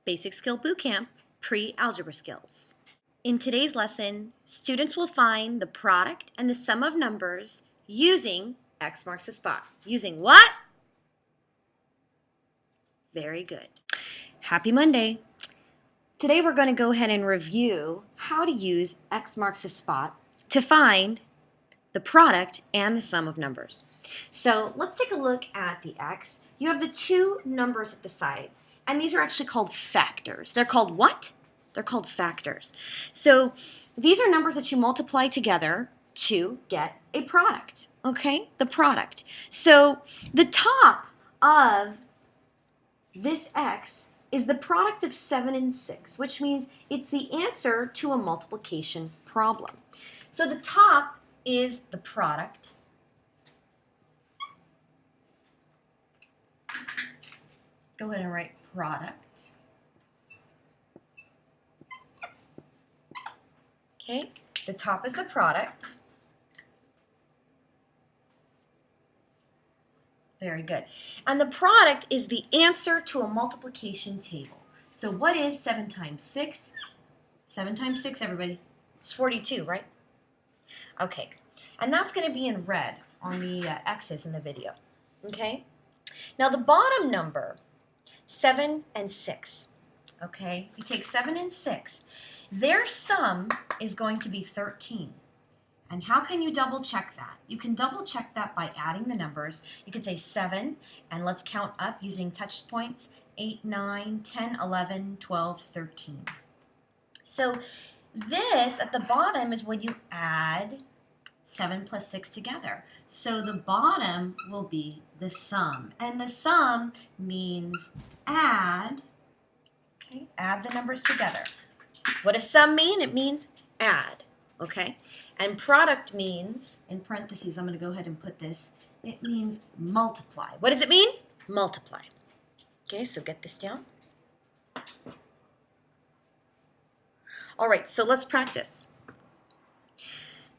Basic Skill Bootcamp, Pre-Algebra Skills. In today's lesson, students will find the product and the sum of numbers using X marks the spot. Using what? Very good. Happy Monday. Today we're going to go ahead and review how to use X marks the spot to find the product and the sum of numbers. So let's take a look at the X. You have the two numbers at the side, and these are actually called factors. They're called what? They're called factors. So these are numbers that you multiply together to get a product, okay? The product. So the top of this X is the product of 7 and 6, which means it's the answer to a multiplication problem. So the top is the product. Go ahead and write product. Okay, the top is the product. Very good. And the product is the answer to a multiplication table. So what is 7 times 6? 7 times 6, everybody. It's 42, right? Okay, and that's going to be in red on the X's in the video. Okay? Now the bottom number, 7 and 6. Okay? You take 7 and 6. Their sum is going to be 13. And how can you double check that? You can double check that by adding the numbers. You could say 7, and let's count up using touch points. 8, 9, 10, 11, 12, 13. So this at the bottom is when you add 7 plus 6 together. So the bottom will be the sum. And the sum means add, okay, add the numbers together. What does sum mean? It means add, okay? And product means, in parentheses, I'm going to go ahead and put this, it means multiply. What does it mean? Multiply. Okay, so get this down. All right, so let's practice.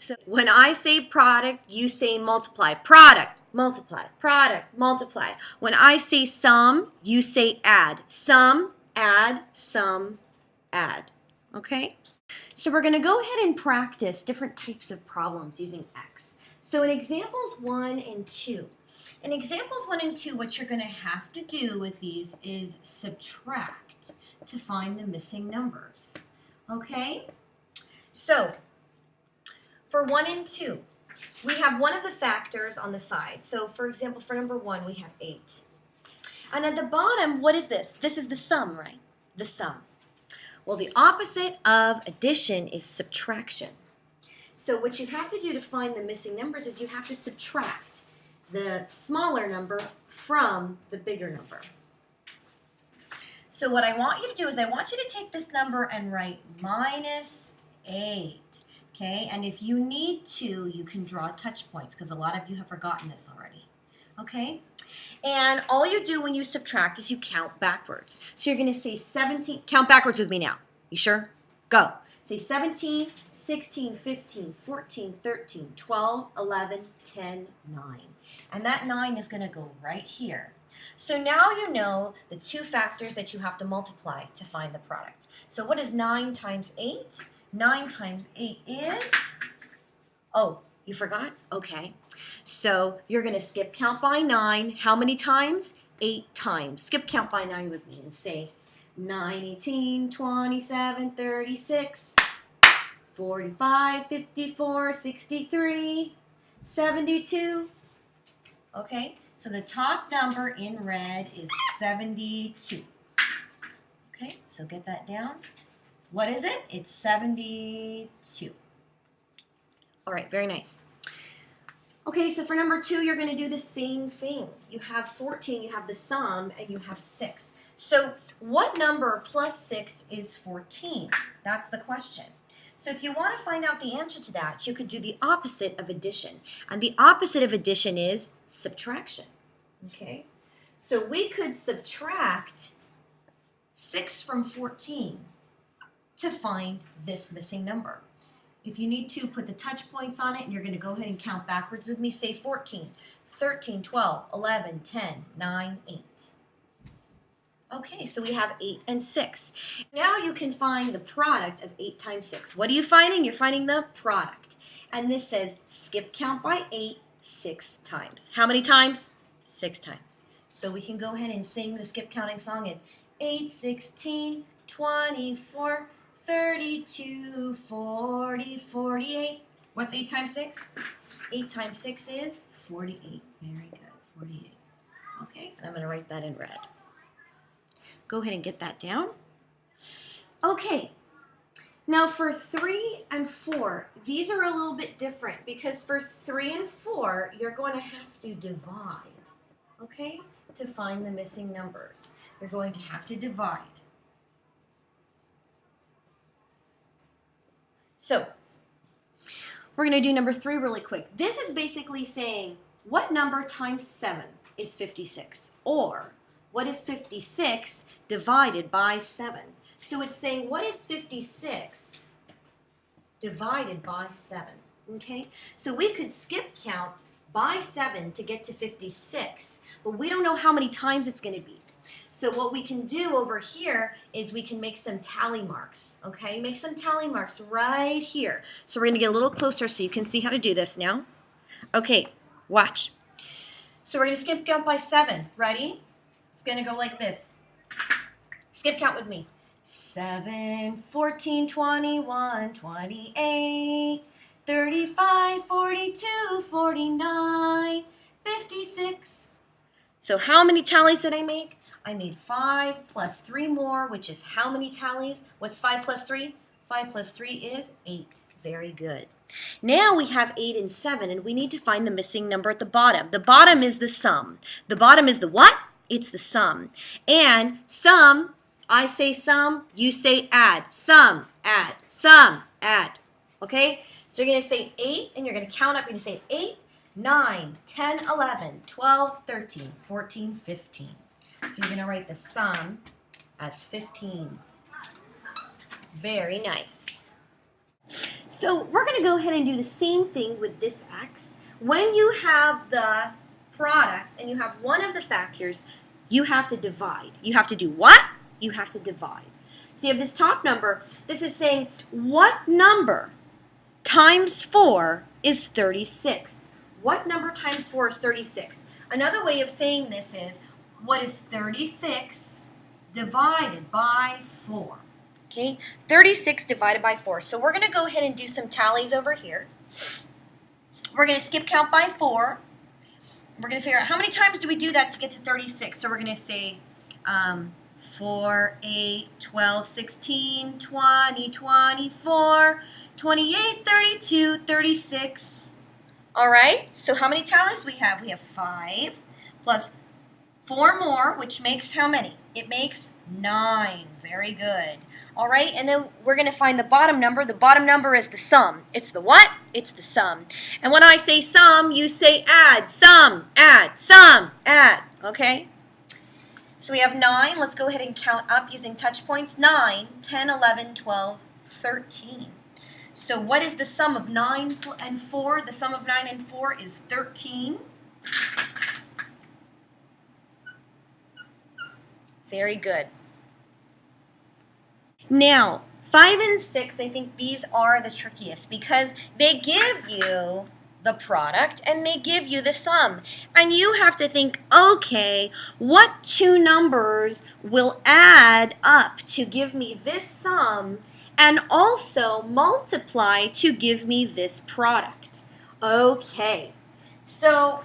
So when I say product, you say multiply. Product, multiply. Product, multiply. When I say sum, you say add. Sum, add, sum, add. Okay? So we're going to go ahead and practice different types of problems using X. So in examples 1 and 2. In examples 1 and 2, what you're going to have to do with these is subtract to find the missing numbers. Okay? So for 1 and 2, we have one of the factors on the side. So for example, for number 1, we have 8. And at the bottom, what is this? This is the sum, right? The sum. Well, the opposite of addition is subtraction. So what you have to do to find the missing numbers is you have to subtract the smaller number from the bigger number. So what I want you to do is I want you to take this number and write minus 8. Okay, and if you need to, you can draw touch points because a lot of you have forgotten this already. Okay? And all you do when you subtract is you count backwards. So you're going to say 17. Count backwards with me now. You sure? Go. Say 17, 16, 15, 14, 13, 12, 11, 10, 9. And that 9 is going to go right here. So now you know the two factors that you have to multiply to find the product. So what is 9 times 8? 9 times 8 is, oh, you forgot? Okay. So you're going to skip count by 9. How many times? 8 times. Skip count by 9 with me and say 9, 18, 27, 36, 45, 54, 63, 72. Okay, so the top number in red is 72. Okay, so get that down. What is it? It's 72. All right, very nice. Okay, so for number 2, you're going to do the same thing. You have 14, you have the sum, and you have 6. So what number plus 6 is 14? That's the question. So if you want to find out the answer to that, you could do the opposite of addition. And the opposite of addition is subtraction. Okay? So we could subtract 6 from 14 to find this missing number. If you need to, put the touch points on it, and you're going to go ahead and count backwards with me. Say 14, 13, 12, 11, 10, 9, 8. Okay, so we have 8 and 6. Now you can find the product of 8 times 6. What are you finding? You're finding the product. And this says skip count by 8 6 times. How many times? 6 times. So we can go ahead and sing the skip counting song. It's 8, 16, 24, 32, 40, 48. What's 8 times 6? 8 times 6 is 48. Very good, 48. Okay, and I'm going to write that in red. Go ahead and get that down. Okay, now for 3 and 4, these are a little bit different because for 3 and 4, you're going to have to divide, okay, to find the missing numbers. You're going to have to divide. So, we're going to do number 3 really quick. This is basically saying what number times 7 is 56, or what is 56 divided by 7? So it's saying, what is 56 divided by 7? Okay? So we could skip count by 7 to get to 56, but we don't know how many times it's going to be. So what we can do over here is we can make some tally marks, okay? Make some tally marks right here. So we're going to get a little closer so you can see how to do this now. Okay, watch. So we're going to skip count by 7. Ready? It's going to go like this. Skip count with me. 7, 14, 21, 28, 35, 42, 49, 56. So how many tallies did I make? I made 5 plus 3 more, which is how many tallies? What's 5 plus 3? 5 plus 3 is 8. Very good. Now we have 8 and 7, and we need to find the missing number at the bottom. The bottom is the sum. The bottom is the what? It's the sum. And sum, I say sum, you say add. Sum, add. Sum, add. Okay? So you're going to say 8, and you're going to count up. You're going to say 8, 9, 10, 11, 12, 13, 14, 15. So you're going to write the sum as 15. Very nice. So we're going to go ahead and do the same thing with this x. When you have the product and you have one of the factors, you have to divide. You have to do what? You have to divide. So you have this top number. This is saying what number times 4 is 36? What number times 4 is 36? Another way of saying this is what is 36 divided by 4? Okay, 36 divided by 4. So we're going to go ahead and do some tallies over here. We're going to skip count by 4. We're going to figure out how many times do we do that to get to 36. So we're going to say 4, 8, 12, 16, 20, 24, 28, 32, 36. All right, so how many tallies we have? We have 5 plus 4 more, which makes how many? It makes 9. Very good. All right, and then we're going to find the bottom number. The bottom number is the sum. It's the what? It's the sum. And when I say sum, you say add. Sum, add, sum, add. Okay? So we have 9. Let's go ahead and count up using touch points. 9, 10, 11, 12, 13. So what is the sum of 9 and 4? The sum of 9 and 4 is 13. Very good. Now, 5 and 6, I think these are the trickiest because they give you the product and they give you the sum. And you have to think, okay, what two numbers will add up to give me this sum and also multiply to give me this product? Okay, so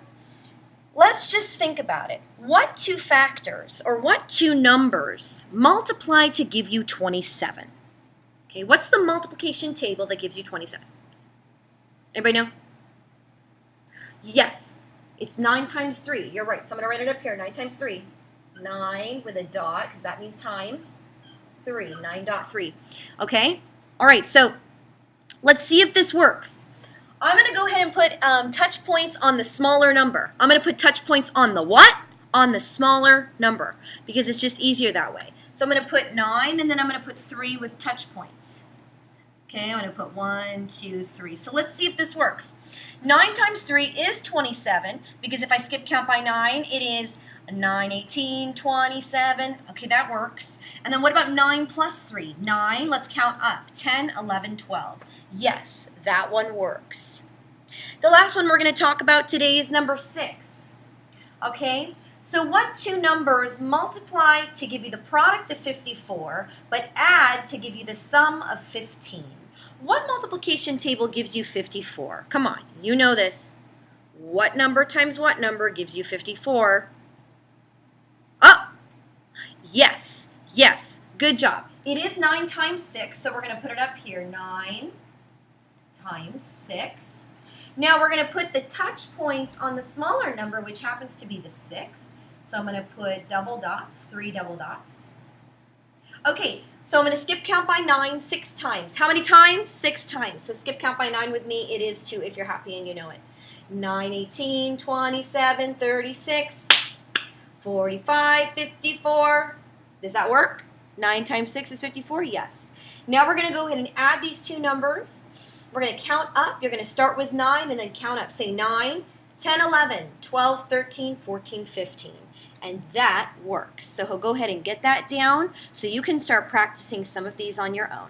let's just think about it. What two factors or what two numbers multiply to give you 27? Okay, what's the multiplication table that gives you 27? Anybody know? Yes, it's 9 times 3. You're right, so I'm going to write it up here. 9 times 3. 9 with a dot, because that means times 3. 9.3. Okay? All right, so let's see if this works. I'm going to go ahead and put touch points on the smaller number. I'm going to put touch points on the what? On the smaller number, because it's just easier that way. So I'm going to put 9, and then I'm going to put 3 with touch points. Okay, I'm going to put 1, 2, 3. So let's see if this works. 9 times 3 is 27, because if I skip count by 9, it is 9, 18, 27. Okay, that works. And then what about 9 plus 3? 9, let's count up. 10, 11, 12. Yes, that one works. The last one we're going to talk about today is number 6. Okay, so what two numbers multiply to give you the product of 54, but add to give you the sum of 15? What multiplication table gives you 54? Come on, you know this. What number times what number gives you 54? Oh, yes, yes, good job. It is 9 times 6, so we're going to put it up here. 9 times 6. Now we're going to put the touch points on the smaller number, which happens to be the 6. So I'm going to put double dots, 3 double dots. Okay, so I'm going to skip count by 9 6 times. How many times? 6 times. So skip count by 9 with me. It is 2 if you're happy and you know it. 9, 18, 27, 36, 45, 54. Does that work? 9 times 6 is 54? Yes. Now we're going to go ahead and add these two numbers. We're going to count up. You're going to start with 9 and then count up. Say 9, 10, 11, 12, 13, 14, 15. And that works. So go ahead and get that down so you can start practicing some of these on your own.